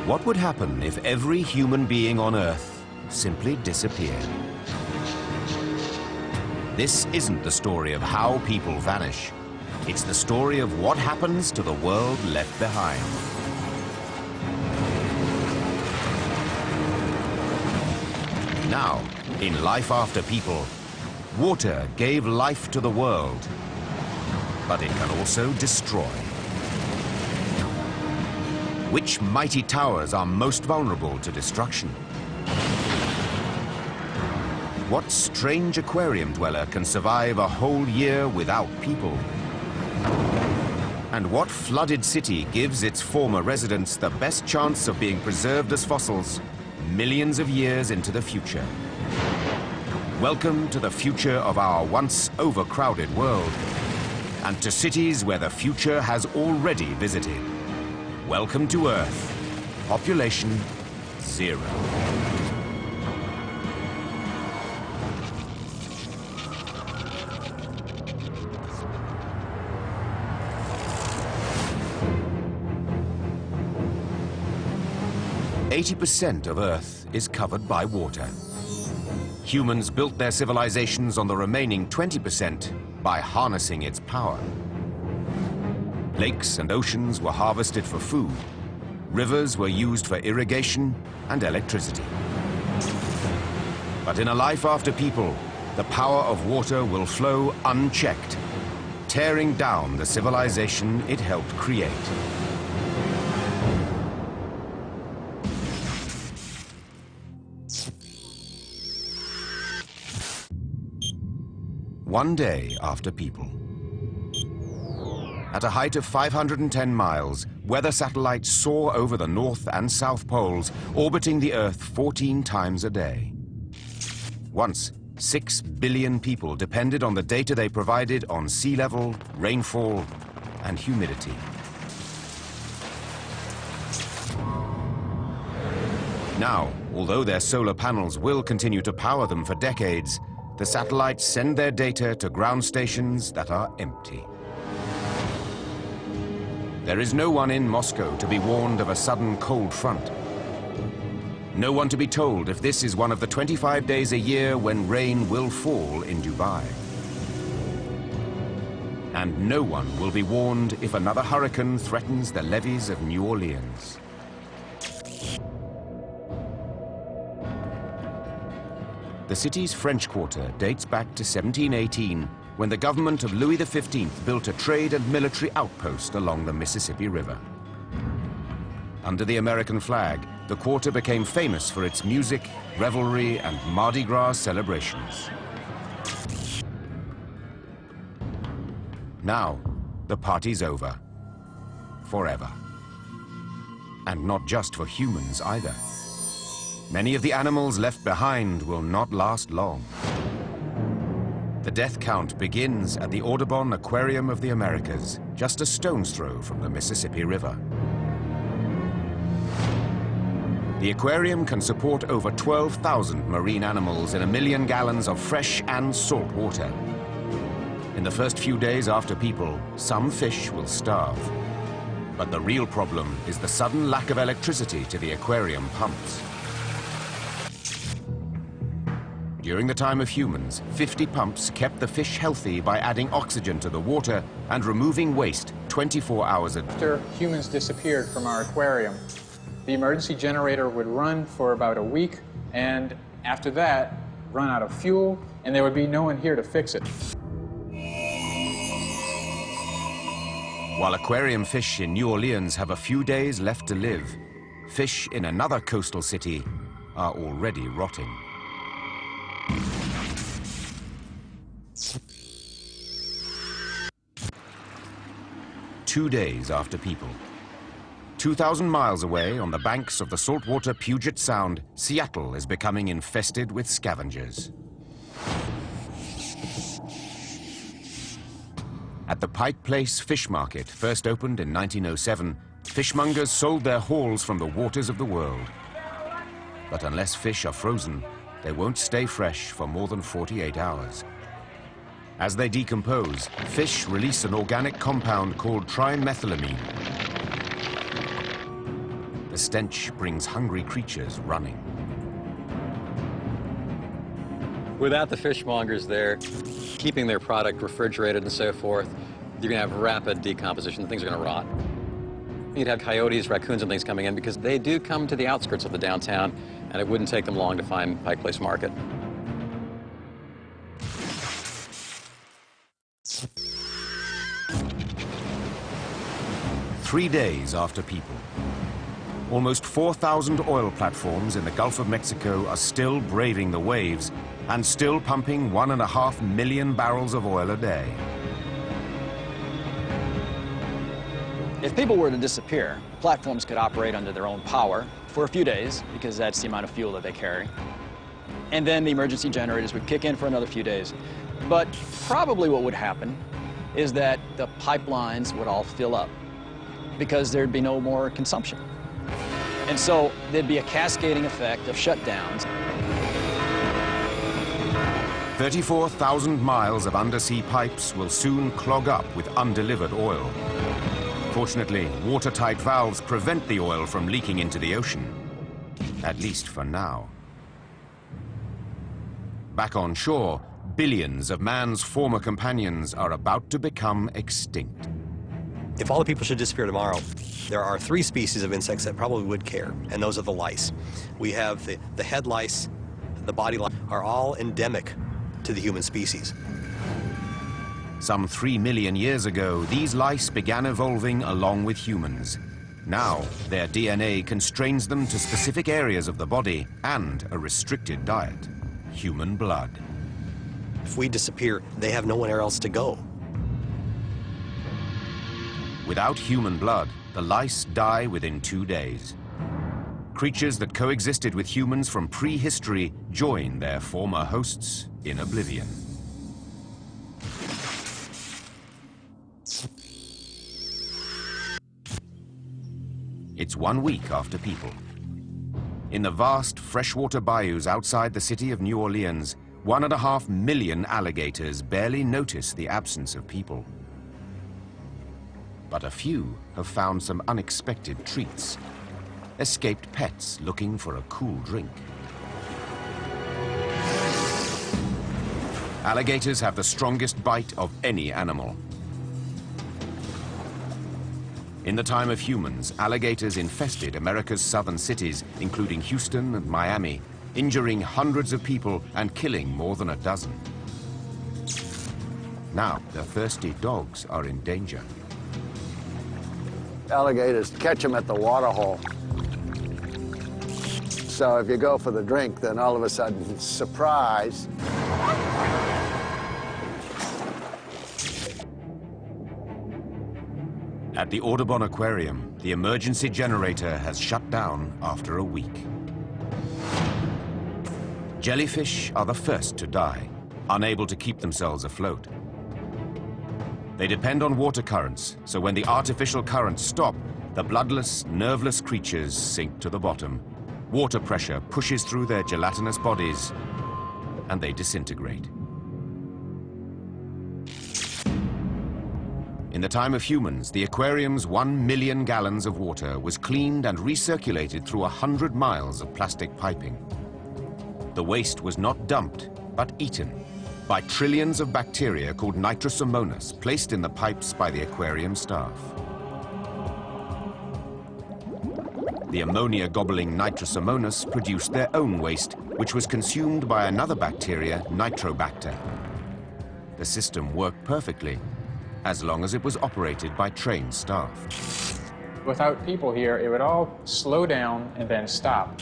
What would happen if every human being on Earth simply disappeared? This isn't the story of how people vanish. It's the story of what happens to the world left behind. Now, in Life After People, water gave life to the world, but it can also destroy. Which mighty towers are most vulnerable to destruction? What strange aquarium dweller can survive a whole year without people? And what flooded city gives its former residents the best chance of being preserved as fossils millions of years into the future? Welcome to the future of our once overcrowded world, and to cities where the future has already visited. Welcome to Earth, population 0. "80% of Earth is covered by water. Humans built their civilizations on the remaining 20% by harnessing its power. Lakes and oceans were harvested for food. Rivers were used for irrigation and electricity. But in a life after people, the power of water will flow unchecked, tearing down the civilization it helped create. One day after people. At a height of 510 miles, weather satellites soar over the North and South Poles, orbiting the Earth 14 times a day. Once, 6 billion people depended on the data they provided on sea level, rainfall, and humidity. Now, although their solar panels will continue to power them for decades, the satellites send their data to ground stations that are empty. There is no one in Moscow to be warned of a sudden cold front. No one to be told if this is one of the 25 days a year when rain will fall in Dubai. And no one will be warned if another hurricane threatens the levees of New Orleans. The city's French Quarter dates back to 1718, when the government of Louis XV built a trade and military outpost along the Mississippi River. Under the American flag, the quarter became famous for its music, revelry, and Mardi Gras celebrations. Now, the party's over. Forever. And not just for humans either. Many of the animals left behind will not last long. The death count begins at the Audubon Aquarium of the Americas, just a stone's throw from the Mississippi River. The aquarium can support over 12,000 marine animals in 1 million gallons of fresh and salt water. In the first few days after people, some fish will starve. But the real problem is the sudden lack of electricity to the aquarium pumps. During the time of humans, 50 pumps kept the fish healthy by adding oxygen to the water and removing waste 24 hours a day. After humans disappeared from our aquarium, the emergency generator would run for about a week, and after that, run out of fuel, and there would be no one here to fix it. While aquarium fish in New Orleans have a few days left to live, fish in another coastal city are already rotting. Two days after people. 2,000 miles away on the banks of the saltwater Puget Sound, Seattle is becoming infested with scavengers. At the Pike Place Fish Market, first opened in 1907, fishmongers sold their hauls from the waters of the world. But unless fish are frozen, they won't stay fresh for more than 48 hours. As they decompose, fish release an organic compound called trimethylamine. The stench brings hungry creatures running. Without the fishmongers there, keeping their product refrigerated and so forth, you're going to have rapid decomposition. Things are going to rot. You'd have coyotes, raccoons, and things coming in because they do come to the outskirts of the downtown, and it wouldn't take them long to find Pike Place Market. Three days after people, almost 4,000 oil platforms in the Gulf of Mexico are still braving the waves and still pumping 1.5 million barrels of oil a day. If people were to disappear, platforms could operate under their own power for a few days, because that's the amount of fuel that they carry. And then the emergency generators would kick in for another few days. But probably what would happen is that the pipelines would all fill up, because there'd be no more consumption. And so there'd be a cascading effect of shutdowns. 34,000 miles of undersea pipes will soon clog up with undelivered oil. Fortunately, watertight valves prevent the oil from leaking into the ocean, at least for now. Back on shore, billions of man's former companions are about to become extinct. If all the people should disappear tomorrow, there are 3 species of insects that probably would care, and those are the lice. We have the head lice, the body lice, are all endemic to the human species. Some 3 million years ago, these lice began evolving along with humans. Now, their DNA constrains them to specific areas of the body and a restricted diet: human blood. If we disappear, they have nowhere else to go. Without human blood, the lice die within 2 days. Creatures that coexisted with humans from prehistory join their former hosts in oblivion. It's 1 week after people. In the vast freshwater bayous outside the city of New Orleans, 1.5 million alligators barely notice the absence of people. But a few have found some unexpected treats. Escaped pets looking for a cool drink. Alligators have the strongest bite of any animal. In the time of humans, alligators infested America's southern cities, including Houston and Miami, injuring hundreds of people and killing more than a dozen. Now, the thirsty dogs are in danger. Alligators catch them at the water hole. So if you go for the drink, then all of a sudden, surprise. At the Audubon Aquarium, the emergency generator has shut down after a week. Jellyfish are the first to die, unable to keep themselves afloat. They depend on water currents, so when the artificial currents stop, the bloodless, nerveless creatures sink to the bottom. Water pressure pushes through their gelatinous bodies, and they disintegrate. In the time of humans, the aquarium's 1 million gallons of water was cleaned and recirculated through 100 miles of plastic piping. The waste was not dumped, but eaten by trillions of bacteria called Nitrosomonas placed in the pipes by the aquarium staff. The ammonia-gobbling Nitrosomonas produced their own waste, which was consumed by another bacteria, Nitrobacter. The system worked perfectly, as long as it was operated by trained staff. Without people here, it would all slow down and then stop.